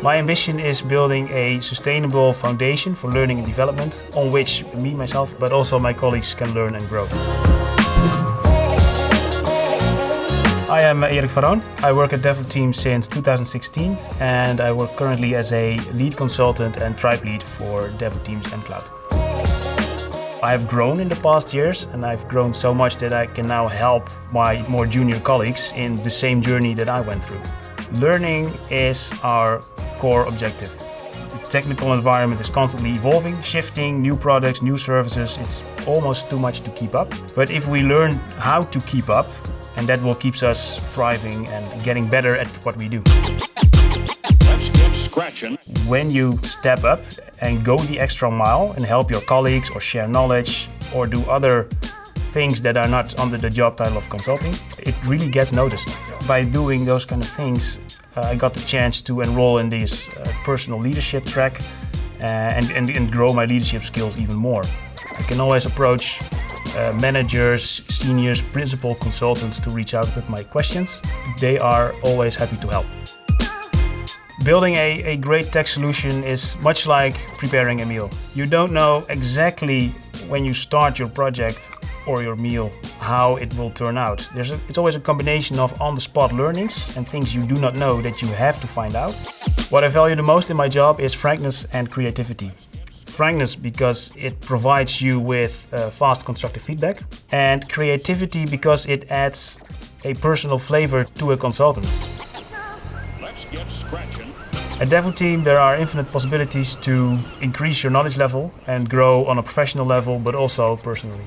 My ambition is building a sustainable foundation for learning and development on which me, myself, but also my colleagues can learn and grow. I am Erik. I work at Devoteam since 2016 and I work currently as a lead consultant and tribe lead for Devoteam's mCloud. I have grown in the past years and I've grown so much that I can now help my more junior colleagues in the same journey that I went through. Learning is our core objective. The technical environment is constantly evolving, shifting, new products, new services. It's almost too much to keep up. But if we learn how to keep up, and that will keep us thriving and getting better at what we do. Let's get scratching. When you step up and go the extra mile and help your colleagues or share knowledge or do other things that are not under the job title of consulting, it really gets noticed. By doing those kind of things, I got the chance to enroll in this personal leadership track and grow my leadership skills even more. I can always approach managers, seniors, principal consultants to reach out with my questions. They are always happy to help. Building a great tech solution is much like preparing a meal. You don't know exactly when you start your project or your meal how it will turn out. It's always a combination of on-the-spot learnings and things you do not know that you have to find out. What I value the most in my job is frankness and creativity. Frankness because it provides you with fast constructive feedback, and creativity because it adds a personal flavor to a consultant. Let's get scratching. At Devoteam there are infinite possibilities to increase your knowledge level and grow on a professional level but also personally.